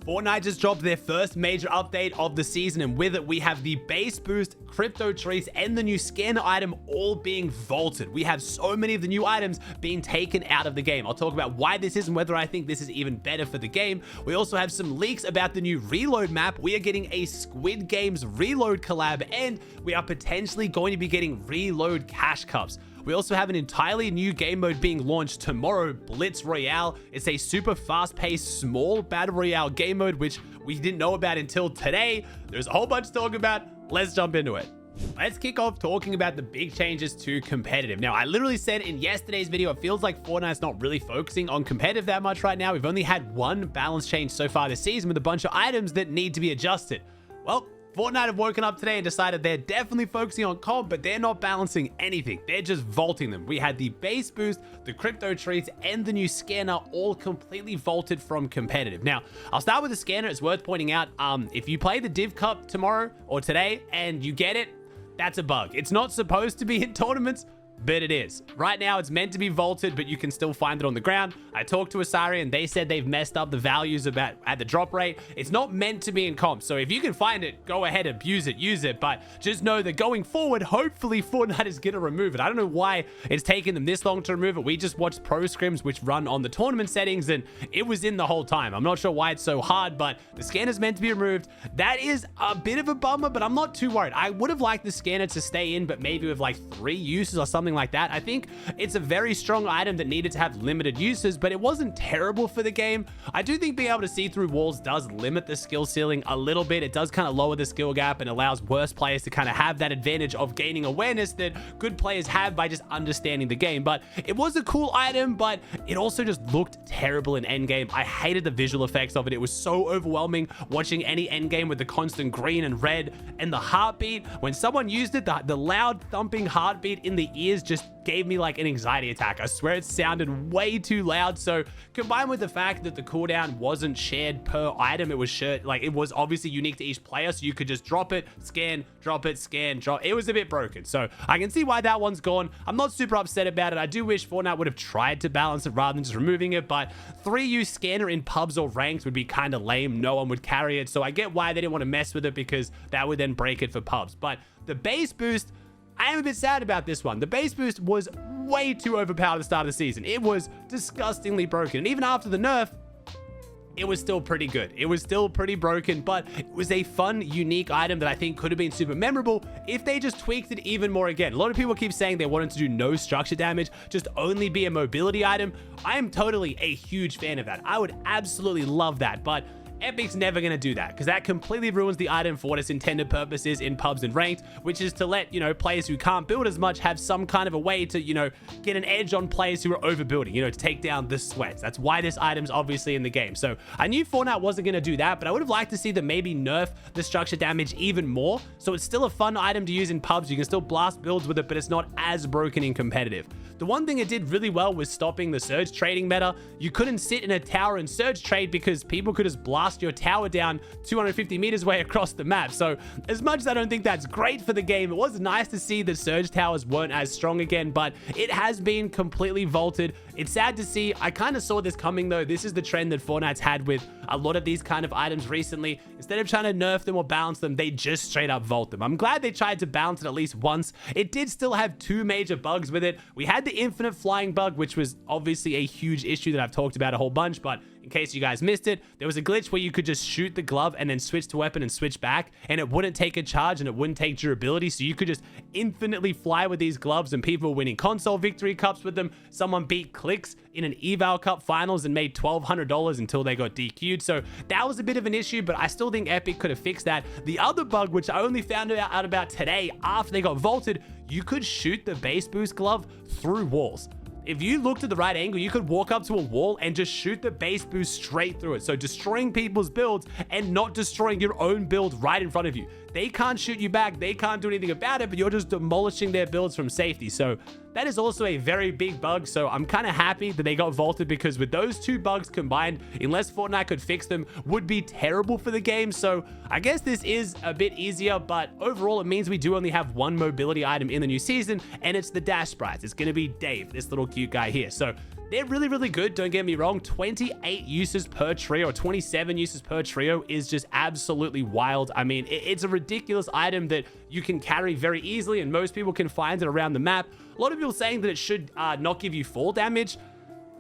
Fortnite just dropped their first major update of the season, and with it, we have the base boost, crypto trees, and the new scanner item all being vaulted. We have so many of the new items being taken out of the game. I'll talk about why this is and whether I think this is even better for the game. We also have some leaks about the new reload map. We are getting a Squid Games reload collab, and we are potentially going to be getting reload cash cups. We also have an entirely new game mode being launched tomorrow, Blitz Royale. It's a super fast-paced, small battle royale game mode, which we didn't know about until today. There's a whole bunch to talk about. Let's jump into it. Let's kick off talking about the big changes to competitive. Now, I literally said in yesterday's video, it feels like Fortnite's not really focusing on competitive that much right now. We've only had one balance change so far this season with a bunch of items that need to be adjusted. Well, Fortnite have woken up today and decided they're definitely focusing on comp, but they're not balancing anything. They're just vaulting them. We had the base boost, the crypto trees, and the new scanner all completely vaulted from competitive. Now, I'll start with the scanner. It's worth pointing out, if you play the Div Cup tomorrow or today and you get it, that's a bug. It's not supposed to be in tournaments, but it is. Right now, it's meant to be vaulted, but you can still find it on the ground. I talked to Asari, and they said they've messed up the values about at the drop rate. It's not meant to be in comp, so if you can find it, go ahead, abuse it, use it, but just know that going forward, hopefully Fortnite is going to remove it. I don't know why it's taken them this long to remove it. We just watched pro scrims, which run on the tournament settings, and it was in the whole time. I'm not sure why it's so hard, but the scanner's meant to be removed. That is a bit of a bummer, but I'm not too worried. I would have liked the scanner to stay in, but maybe with like 3 uses or something like that. I think it's a very strong item that needed to have limited uses, but it wasn't terrible for the game. I do think being able to see through walls does limit the skill ceiling a little bit. It does kind of lower the skill gap and allows worse players to kind of have that advantage of gaining awareness that good players have by just understanding the game. But it was a cool item, but it also just looked terrible in endgame. I hated the visual effects of it. It was so overwhelming watching any endgame with the constant green and red and the heartbeat. When someone used it, the loud thumping heartbeat in the ears just gave me like an anxiety attack. I swear it sounded way too loud. So combined with the fact that the cooldown wasn't shared per item, it was shared, like it was obviously unique to each player, so you could just drop it, scan, drop it, scan, drop. It was a bit broken, so I can see why that one's gone. I'm not super upset about it. I do wish Fortnite would have tried to balance it rather than just removing it, but 3-use scanner in pubs or ranks would be kind of lame. No one would carry it, so I get why they didn't want to mess with it, because that would then break it for pubs. But the base boost, I am a bit sad about this one. The base boost was way too overpowered at the start of the season. It was disgustingly broken. And even after the nerf, it was still pretty good. It was still pretty broken, but it was a fun, unique item that I think could have been super memorable if they just tweaked it even more again. A lot of people keep saying they wanted to do no structure damage, just only be a mobility item. I am totally a huge fan of that. I would absolutely love that, but Epic's never going to do that, because that completely ruins the item for what its intended purpose is in pubs and ranked, which is to let, players who can't build as much have some kind of a way to, get an edge on players who are overbuilding, to take down the sweats. That's why this item's obviously in the game. So I knew Fortnite wasn't going to do that, but I would have liked to see them maybe nerf the structure damage even more. So it's still a fun item to use in pubs. You can still blast builds with it, but it's not as broken in competitive. The one thing it did really well was stopping the surge trading meta. You couldn't sit in a tower and surge trade because people could just blast your tower down 250 meters away across the map. So as much as I don't think that's great for the game, it was nice to see that surge towers weren't as strong again, but it has been completely vaulted. It's sad to see. I kind of saw this coming though. This is the trend that Fortnite's had with a lot of these kind of items recently. Instead of trying to nerf them or balance them, they just straight up vault them. I'm glad they tried to balance it at least once. It did still have 2 major bugs with it. We had the infinite flying bug, which was obviously a huge issue that I've talked about a whole bunch, but in case you guys missed it, there was a glitch where you could just shoot the glove and then switch to weapon and switch back, and it wouldn't take a charge and it wouldn't take durability, so you could just infinitely fly with these gloves, and people were winning console victory cups with them. Someone beat Clicks in an eval cup finals and made $1,200 until they got DQ'd, so that was a bit of an issue, but I still think Epic could have fixed that. The other bug, which I only found out about today after they got vaulted, you could shoot the base boost glove through walls. If you looked at the right angle, you could walk up to a wall and just shoot the base boost straight through it. So destroying people's builds and not destroying your own build right in front of you. They can't shoot you back. They can't do anything about it, but you're just demolishing their builds from safety. So that is also a very big bug. So I'm kind of happy that they got vaulted, because with those 2 bugs combined, unless Fortnite could fix them, would be terrible for the game. So I guess this is a bit easier, but overall it means we do only have 1 mobility item in the new season, and it's the dash sprites. It's going to be Dave, this little cute guy here. So they're really, really good. Don't get me wrong. 28 uses per trio or 27 uses per trio is just absolutely wild. I mean, it's a ridiculous item that you can carry very easily and most people can find it around the map. A lot of people saying that it should not give you fall damage.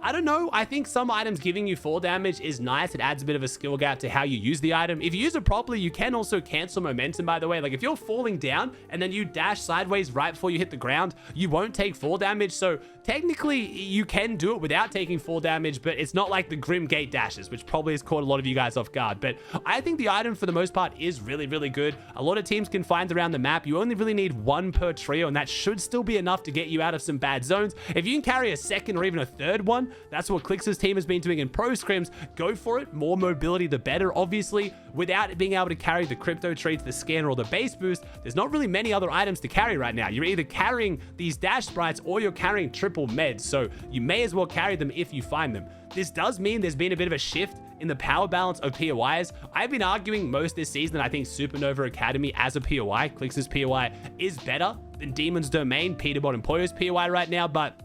I don't know. I think some items giving you fall damage is nice. It adds a bit of a skill gap to how you use the item. If you use it properly, you can also cancel momentum, by the way. Like if you're falling down and then you dash sideways right before you hit the ground, you won't take fall damage. So technically you can do it without taking fall damage, but it's not like the Grim Gate dashes, which probably has caught a lot of you guys off guard. But I think the item for the most part is really, really good. A lot of teams can find around the map. You only really need one per trio, and that should still be enough to get you out of some bad zones. If you can carry a second or even a third one, that's what Clix's team has been doing in pro scrims. Go for it. More mobility, the better. Obviously, without being able to carry the crypto traits, the scanner, or the base boost, there's not really many other items to carry right now. You're either carrying these dash sprites or you're carrying triple meds, so you may as well carry them if you find them. This does mean there's been a bit of a shift in the power balance of POIs. I've been arguing most this season that I think Supernova Academy as a POI, Clix's POI, is better than Demon's Domain, Peterbot, and Poyo's POI right now, but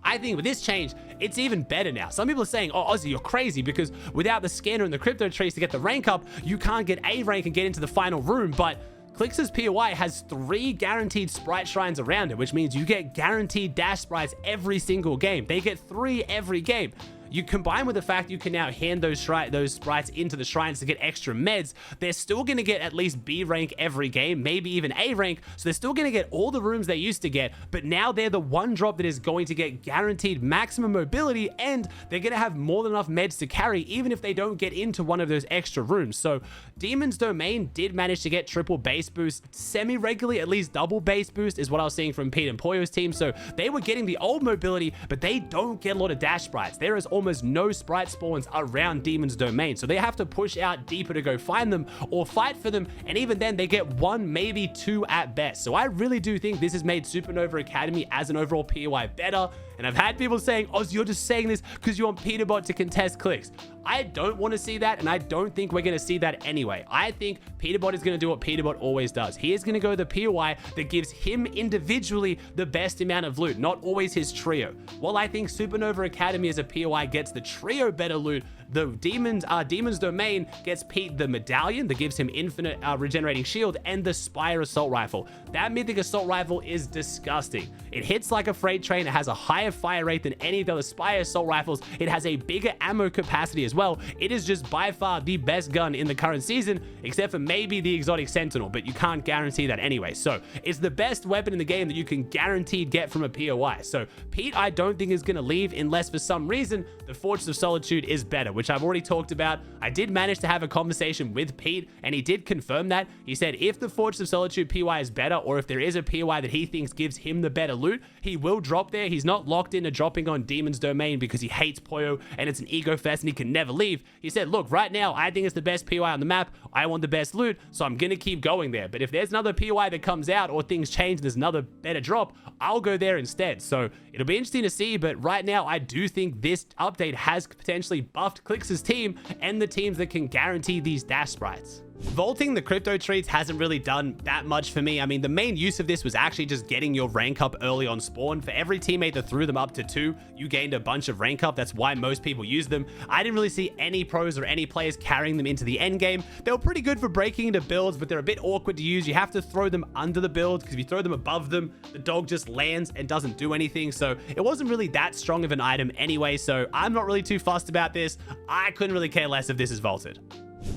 I think with this change, it's even better now. Some people are saying, oh, Aussie, you're crazy because without the scanner and the crypto trees to get the rank up, you can't get A rank and get into the final room. But Clix's POI has 3 guaranteed sprite shrines around it, which means you get guaranteed dash sprites every single game. They get 3 every game. You combine with the fact you can now hand those sprites into the shrines to get extra meds, they're still going to get at least B rank every game, maybe even A rank, so they're still going to get all the rooms they used to get, but now they're the one drop that is going to get guaranteed maximum mobility, and they're going to have more than enough meds to carry, even if they don't get into one of those extra rooms. So Demon's Domain did manage to get triple base boost semi-regularly, at least double base boost is what I was seeing from Pete and Poyo's team, so they were getting the old mobility, but they don't get a lot of dash sprites. There is almost no sprite spawns around Demon's Domain, so they have to push out deeper to go find them or fight for them, and even then they get 1, maybe 2 at best. So I really do think this has made Supernova Academy as an overall POI better. And I've had people saying, oh, you're just saying this because you want Peterbot to contest clicks. I don't want to see that, and I don't think we're going to see that anyway. I think Peterbot is going to do what Peterbot always does. He is going to go the POI that gives him individually the best amount of loot, not always his trio. While I think Supernova Academy as a POI gets the trio better loot, the Demon's Domain gets Pete the medallion that gives him infinite regenerating shield and the Spire assault rifle. That mythic assault rifle is disgusting. It hits like a freight train. It has a higher fire rate than any of the other Spire assault rifles. It has a bigger ammo capacity as well. It is just by far the best gun in the current season, except for maybe the exotic sentinel, but you can't guarantee that anyway. So it's the best weapon in the game that you can guaranteed get from a POI. So Pete, I don't think is going to leave unless for some reason the Fortress of Solitude is better, which I've already talked about. I did manage to have a conversation with Pete, and he did confirm that. He said if the Fortress of Solitude POI is better, or if there is a POI that he thinks gives him the better loot, he will drop there. He's not locked into dropping on Demon's Domain because he hates Poyo and it's an ego fest and he can never leave. He said, look, right now, I think it's the best POI on the map. I want the best loot, so I'm going to keep going there. But if there's another POI that comes out or things change and there's another better drop, I'll go there instead. So it'll be interesting to see, but right now, I do think this update has potentially buffed Clix's team and the teams that can guarantee these dash sprites. Vaulting the crypto treats hasn't really done that much for me. I mean, the main use of this was actually just getting your rank up early on spawn. For every teammate that threw them up to 2, you gained a bunch of rank up. That's why most people use them. I didn't really see any pros or any players carrying them into the end game. They were pretty good for breaking into builds, but they're a bit awkward to use. You have to throw them under the build because if you throw them above them, the dog just lands and doesn't do anything. So it wasn't really that strong of an item anyway. So I'm not really too fussed about this. I couldn't really care less if this is vaulted.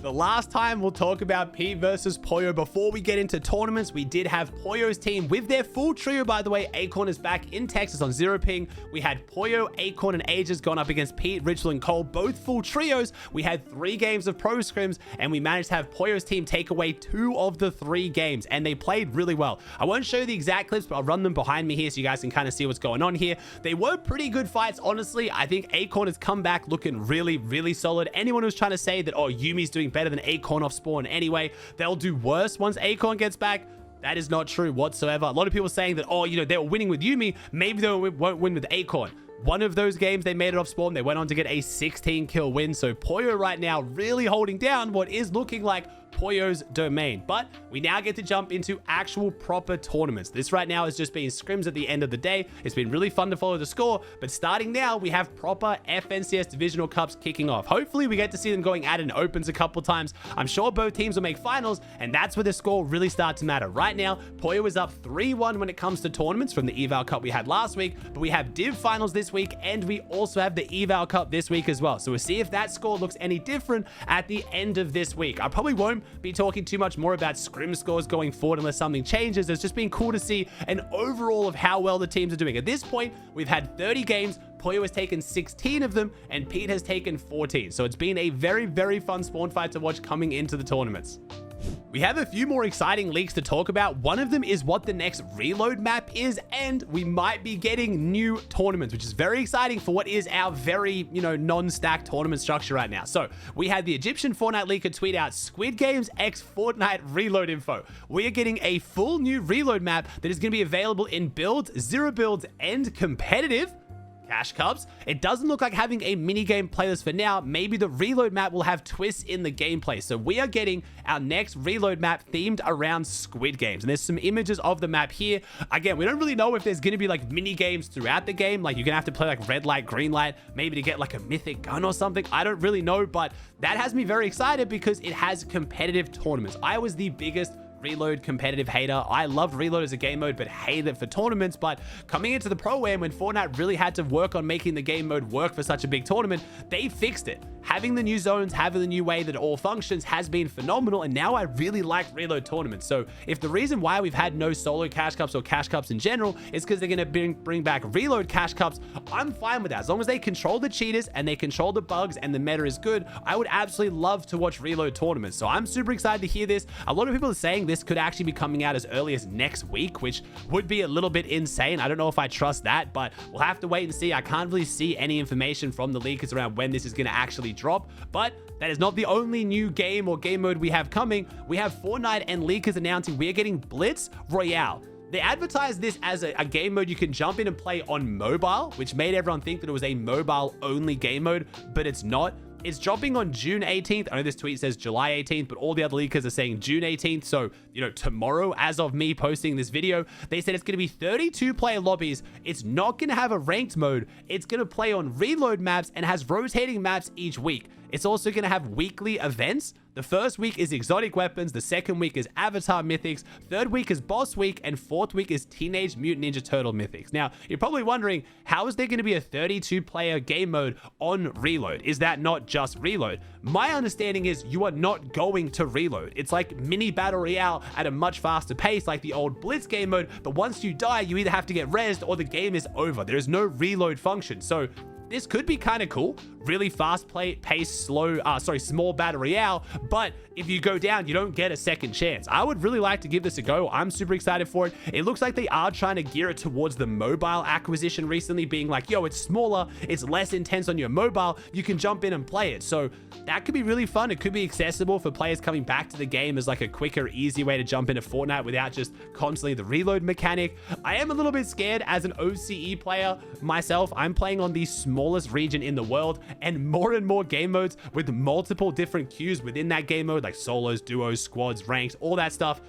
The last time we'll talk about Pete versus Poyo before we get into tournaments, we did have Poyo's team with their full trio, by the way. Acorn is back in Texas on 0 ping. We had Poyo, Acorn, and Aegis going up against Pete, Ritual, and Cole, both full trios. We had 3 games of pro scrims, and we managed to have Poyo's team take away 2 of the 3 games, and they played really well. I won't show you the exact clips, but I'll run them behind me here so you guys can kind of see what's going on here. They were pretty good fights, honestly. I think Acorn has come back looking really, really solid. Anyone who's trying to say that, oh, Yumi's doing better than Acorn off spawn anyway, they'll do worse once Acorn gets back. That is not true whatsoever. A lot of people saying that, oh, you know, they were winning with Yumi, maybe they won't win with Acorn. One of those games, they made it off spawn. They went on to get a 16 kill win. So Poyo right now really holding down what is looking like Poyo's domain. But we now get to jump into actual proper tournaments. This right now has just been scrims at the end of the day. It's been really fun to follow the score, but starting now, we have proper FNCS divisional cups kicking off. Hopefully we get to see them going at it in opens a couple times. I'm sure both teams will make finals, and that's where the score really starts to matter. Right now, Poyo is up 3-1 when it comes to tournaments from the Eval Cup we had last week, but we have Div finals this week, and we also have the Eval Cup this week as well. So we'll see if that score looks any different at the end of this week. I probably won't be talking too much more about scrim scores going forward unless something changes. It's just been cool to see an overall of how well the teams are doing. At this point, we've had 30 games. Poyo has taken 16 of them, and Pete has taken 14. So it's been a very, very fun spawn fight to watch coming into the tournaments. We have a few more exciting leaks to talk about. One of them is what the next reload map is, and we might be getting new tournaments, which is very exciting for what is our very, non-stack tournament structure right now. So we had the Egyptian Fortnite leaker tweet out Squid Games X Fortnite reload info. We are getting a full new reload map that is going to be available in builds, zero builds, and competitive cash cups. It doesn't look like having a mini game playlist for now. Maybe the reload map will have twists in the gameplay. So we are getting our next reload map themed around Squid Games. And there's some images of the map here. Again, we don't really know if there's going to be like mini games throughout the game. Like you're going to have to play like red light, green light, maybe to get like a mythic gun or something. I don't really know, but that has me very excited because it has competitive tournaments. I was the biggest reload competitive hater. I loved reload as a game mode, but hated it for tournaments. But coming into the pro-am, when Fortnite really had to work on making the game mode work for such a big tournament, they fixed it. Having the new zones, having the new way that it all functions has been phenomenal, and now I really like reload tournaments. So if the reason why we've had no solo cash cups or cash cups in general is because they're going to bring back reload cash cups, I'm fine with that. As long as they control the cheaters and they control the bugs and the meta is good, I would absolutely love to watch reload tournaments. So I'm super excited to hear this. A lot of people are saying this could actually be coming out as early as next week, which would be a little bit insane. I don't know if I trust that, but we'll have to wait and see. I can't really see any information from the leakers around when this is going to actually drop, but that is not the only new game or game mode we have coming. We have Fortnite and leakers announcing we are getting Blitz Royale. They advertised this as a game mode you can jump in and play on mobile, which made everyone think that it was a mobile only game mode, but it's not. It's dropping on June 18th. I know this tweet says July 18th, but all the other leakers are saying June 18th. So, tomorrow, as of me posting this video, they said it's going to be 32 player lobbies. It's not going to have a ranked mode. It's going to play on reload maps and has rotating maps each week. It's also going to have weekly events. The first week is exotic weapons. The second week is avatar mythics. Third week is boss week. And fourth week is Teenage Mutant Ninja Turtle mythics. Now, you're probably wondering, how is there going to be a 32 player game mode on reload? Is that not just reload? My understanding is you are not going to reload. It's like mini battle royale at a much faster pace, like the old Blitz game mode. But once you die, you either have to get rezzed or the game is over. There is no reload function. So this could be kind of cool. Really fast pace, small battle royale. But if you go down, you don't get a second chance. I would really like to give this a go. I'm super excited for it. It looks like they are trying to gear it towards the mobile acquisition recently, being like, yo, it's smaller, it's less intense on your mobile. You can jump in and play it. So that could be really fun. It could be accessible for players coming back to the game as like a quicker, easy way to jump into Fortnite without just constantly the reload mechanic. I am a little bit scared as an OCE player myself. I'm playing on the smallest region in the world, and more game modes with multiple different queues within that game mode, like solos, duos, squads, ranks, all that stuff.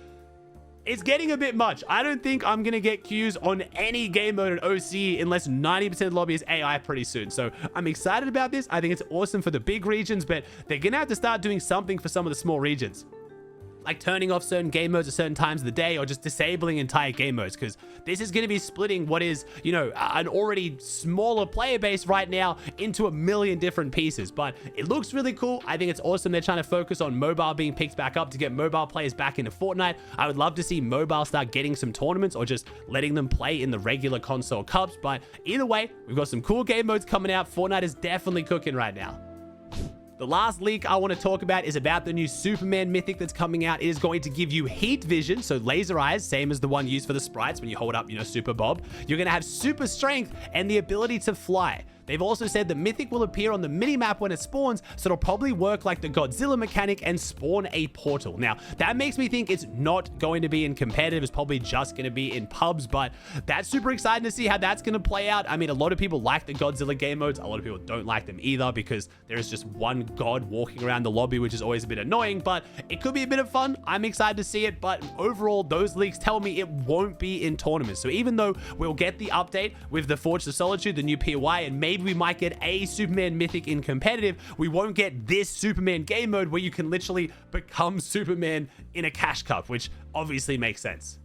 It's getting a bit much. I don't think I'm going to get queues on any game mode in OCE unless 90% of the lobby is AI pretty soon. So I'm excited about this. I think it's awesome for the big regions, but they're going to have to start doing something for some of the small regions, like turning off certain game modes at certain times of the day or just disabling entire game modes, because this is going to be splitting what is, an already smaller player base right now into a million different pieces. But it looks really cool. I think it's awesome they're trying to focus on mobile being picked back up to get mobile players back into Fortnite. I would love to see mobile start getting some tournaments or just letting them play in the regular console cups. But either way, we've got some cool game modes coming out. Fortnite is definitely cooking right now. The last leak I want to talk about is about the new Superman mythic that's coming out. It is going to give you heat vision, so laser eyes, same as the one used for the sprites when you hold up, Super Bob. You're going to have super strength and the ability to fly. They've also said the Mythic will appear on the mini-map when it spawns, so it'll probably work like the Godzilla mechanic and spawn a portal. Now, that makes me think it's not going to be in competitive. It's probably just going to be in pubs, but that's super exciting to see how that's going to play out. I mean, a lot of people like the Godzilla game modes. A lot of people don't like them either because there is just one god walking around the lobby, which is always a bit annoying, but it could be a bit of fun. I'm excited to see it, but overall, those leaks tell me it won't be in tournaments. So even though we'll get the update with the Fortress of Solitude, the new POI, and maybe we might get a Superman Mythic in competitive, we won't get this Superman game mode where you can literally become Superman in a cash cup, which obviously makes sense.